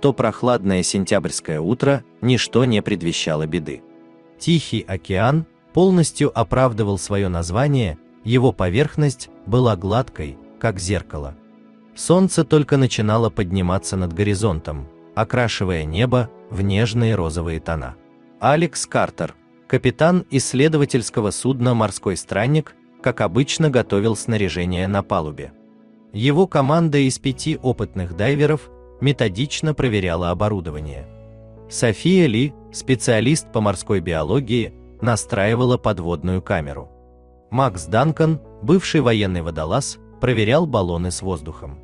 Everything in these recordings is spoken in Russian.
то прохладное сентябрьское утро ничто не предвещало беды. Тихий океан полностью оправдывал свое название, его поверхность была гладкой, как зеркало. Солнце только начинало подниматься над горизонтом, окрашивая небо в нежные розовые тона. Алекс Картер, капитан исследовательского судна «Морской странник», как обычно готовил снаряжение на палубе. Его команда из 5 опытных дайверов методично проверяла оборудование. София Ли, специалист по морской биологии, настраивала подводную камеру. Макс Данкан, бывший военный водолаз, проверял баллоны с воздухом.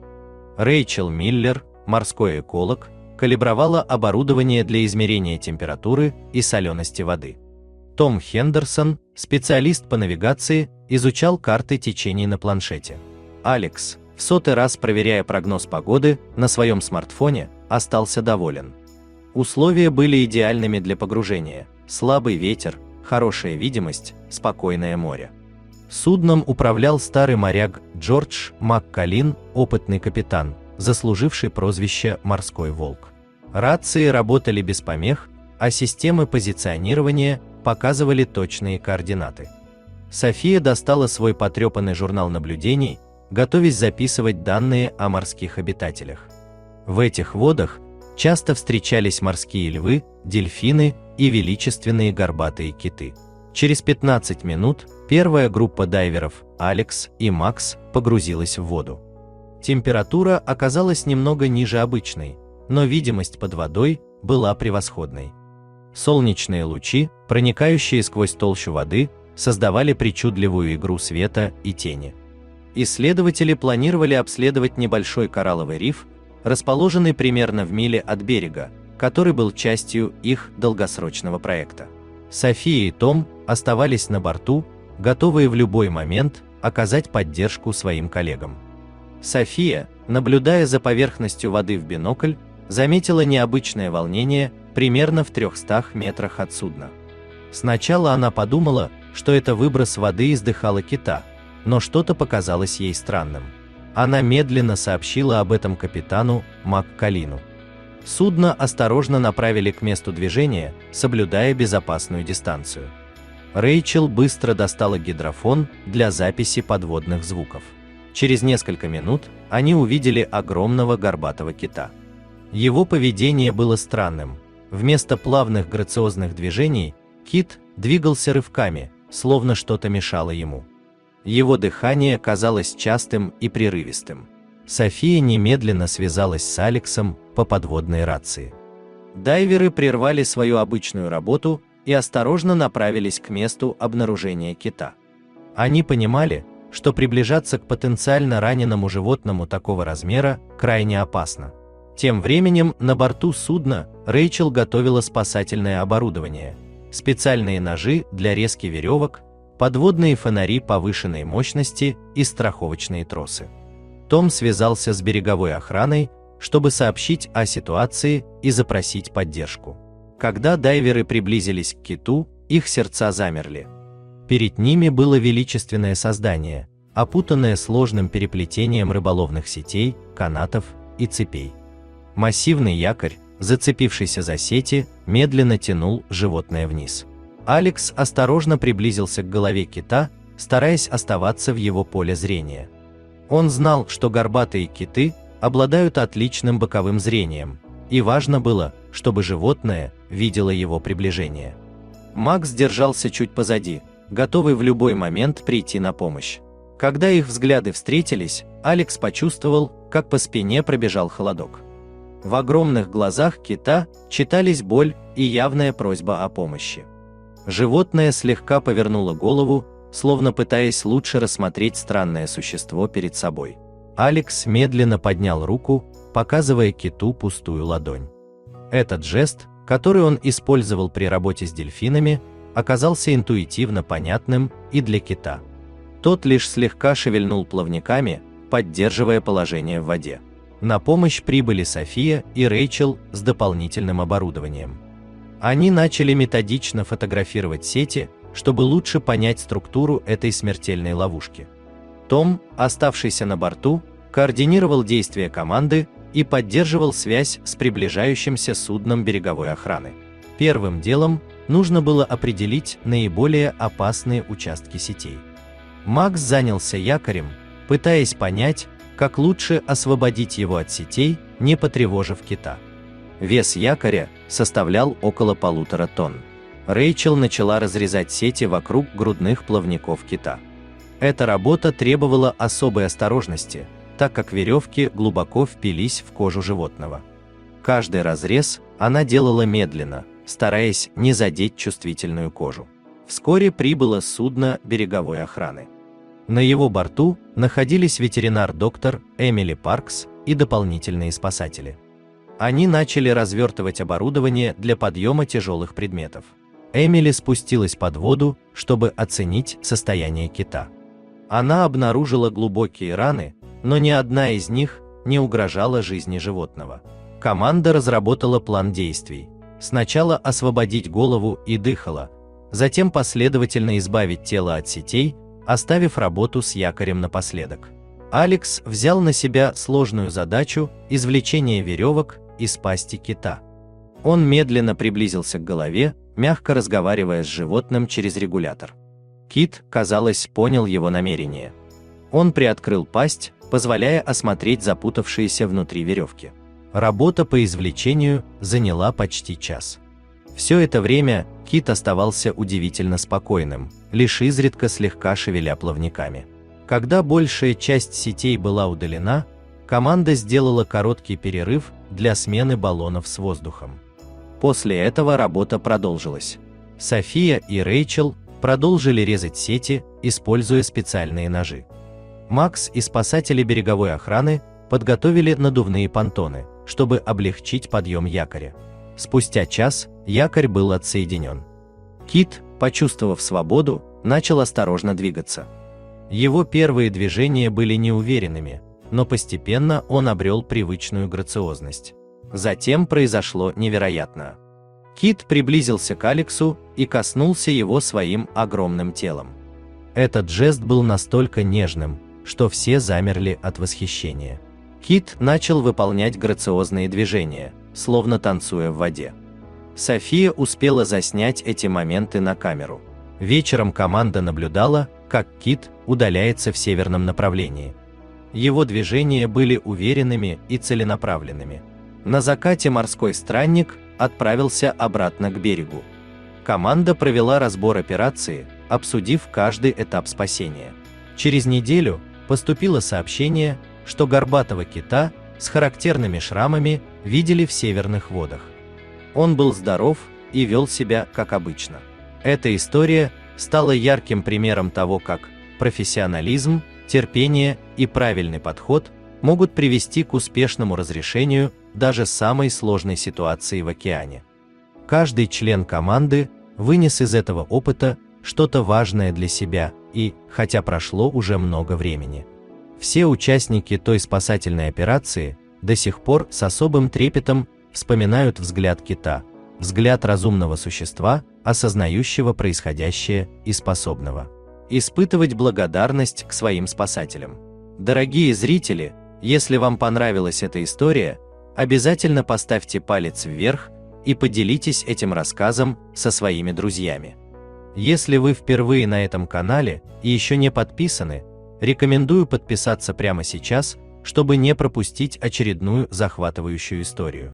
Рэйчел Миллер, морской эколог, калибровала оборудование для измерения температуры и солености воды. Том Хендерсон, специалист по навигации, изучал карты течений на планшете. Алекс, в 100-й раз проверяя прогноз погоды на своем смартфоне, остался доволен. Условия были идеальными для погружения: слабый ветер, хорошая видимость, спокойное море. Судном управлял старый моряк Джордж МакКалин, опытный капитан, заслуживший прозвище «Морской волк». Рации работали без помех, а системы позиционирования показывали точные координаты. София достала свой потрепанный журнал наблюдений, готовясь записывать данные о морских обитателях. В этих водах часто встречались морские львы, дельфины и величественные горбатые киты. Через 15 минут первая группа дайверов, Алекс и Макс, погрузилась в воду. Температура оказалась немного ниже обычной, но видимость под водой была превосходной. Солнечные лучи, проникающие сквозь толщу воды, создавали причудливую игру света и тени. Исследователи планировали обследовать небольшой коралловый риф, расположенный примерно в миле от берега, который был частью их долгосрочного проекта. София и Том оставались на борту, готовые в любой момент оказать поддержку своим коллегам. София, наблюдая за поверхностью воды в бинокль, заметила необычное волнение примерно в 300 метрах от судна. Сначала она подумала, что это выброс воды из дыхала кита, но что-то показалось ей странным. Она медленно сообщила об этом капитану МакКалину. Судно осторожно направили к месту движения, соблюдая безопасную дистанцию. Рэйчел быстро достала гидрофон для записи подводных звуков. Через несколько минут они увидели огромного горбатого кита. Его поведение было странным. Вместо плавных грациозных движений кит двигался рывками, словно что-то мешало ему. Его дыхание казалось частым и прерывистым. София немедленно связалась с Алексом по подводной рации. Дайверы прервали свою обычную работу и осторожно направились к месту обнаружения кита. Они понимали, что приближаться к потенциально раненому животному такого размера крайне опасно. Тем временем на борту судна Рэйчел готовила спасательное оборудование: специальные ножи для резки веревок, подводные фонари повышенной мощности и страховочные тросы. Том связался с береговой охраной, чтобы сообщить о ситуации и запросить поддержку. Когда дайверы приблизились к киту, их сердца замерли. Перед ними было величественное создание, опутанное сложным переплетением рыболовных сетей, канатов и цепей. Массивный якорь, зацепившийся за сети, медленно тянул животное вниз. Алекс осторожно приблизился к голове кита, стараясь оставаться в его поле зрения. Он знал, что горбатые киты обладают отличным боковым зрением, и важно было, чтобы животное видело его приближение. Макс держался чуть позади, готовый в любой момент прийти на помощь. Когда их взгляды встретились, Алекс почувствовал, как по спине пробежал холодок. В огромных глазах кита читались боль и явная просьба о помощи. Животное слегка повернуло голову, словно пытаясь лучше рассмотреть странное существо перед собой. Алекс медленно поднял руку, показывая киту пустую ладонь. Этот жест, который он использовал при работе с дельфинами, оказался интуитивно понятным и для кита. Тот лишь слегка шевельнул плавниками, поддерживая положение в воде. На помощь прибыли София и Рэйчел с дополнительным оборудованием. Они начали методично фотографировать сети, чтобы лучше понять структуру этой смертельной ловушки. Том, оставшийся на борту, координировал действия команды, и поддерживал связь с приближающимся судном береговой охраны. Первым делом нужно было определить наиболее опасные участки сетей. Макс занялся якорем, пытаясь понять, как лучше освободить его от сетей, не потревожив кита. Вес якоря составлял около 1,5 тонн. Рэйчел начала разрезать сети вокруг грудных плавников кита. Эта работа требовала особой осторожности, так как веревки глубоко впились в кожу животного. Каждый разрез она делала медленно, стараясь не задеть чувствительную кожу. Вскоре прибыло судно береговой охраны. На его борту находились ветеринар-доктор Эмили Паркс и дополнительные спасатели. Они начали развертывать оборудование для подъема тяжелых предметов. Эмили спустилась под воду, чтобы оценить состояние кита. Она обнаружила глубокие раны, но ни одна из них не угрожала жизни животного. Команда разработала план действий. Сначала освободить голову и дыхало, затем последовательно избавить тело от сетей, оставив работу с якорем напоследок. Алекс взял на себя сложную задачу извлечения веревок из пасти кита. Он медленно приблизился к голове, мягко разговаривая с животным через регулятор. Кит, казалось, понял его намерение. Он приоткрыл пасть, позволяя осмотреть запутавшиеся внутри веревки. Работа по извлечению заняла почти час. Все это время кит оставался удивительно спокойным, лишь изредка слегка шевеля плавниками. Когда большая часть сетей была удалена, команда сделала короткий перерыв для смены баллонов с воздухом. После этого работа продолжилась. София и Рэйчел продолжили резать сети, используя специальные ножи. Макс и спасатели береговой охраны подготовили надувные понтоны, чтобы облегчить подъем якоря. Спустя час якорь был отсоединен. Кит, почувствовав свободу, начал осторожно двигаться. Его первые движения были неуверенными, но постепенно он обрел привычную грациозность. Затем произошло невероятное. Кит приблизился к Алексу и коснулся его своим огромным телом. Этот жест был настолько нежным, что все замерли от восхищения. Кит начал выполнять грациозные движения, словно танцуя в воде. София успела заснять эти моменты на камеру. Вечером команда наблюдала, как кит удаляется в северном направлении. Его движения были уверенными и целенаправленными. На закате морской странник отправился обратно к берегу. Команда провела разбор операции, обсудив каждый этап спасения. Через неделю поступило сообщение, что горбатого кита с характерными шрамами видели в северных водах. Он был здоров и вел себя как обычно. Эта история стала ярким примером того, как профессионализм, терпение и правильный подход могут привести к успешному разрешению даже самой сложной ситуации в океане. Каждый член команды вынес из этого опыта что-то важное для себя, и, хотя прошло уже много времени, все участники той спасательной операции до сих пор с особым трепетом вспоминают взгляд кита, взгляд разумного существа, осознающего происходящее и способного испытывать благодарность к своим спасателям. Дорогие зрители, если вам понравилась эта история, обязательно поставьте палец вверх и поделитесь этим рассказом со своими друзьями. Если вы впервые на этом канале и еще не подписаны, рекомендую подписаться прямо сейчас, чтобы не пропустить очередную захватывающую историю.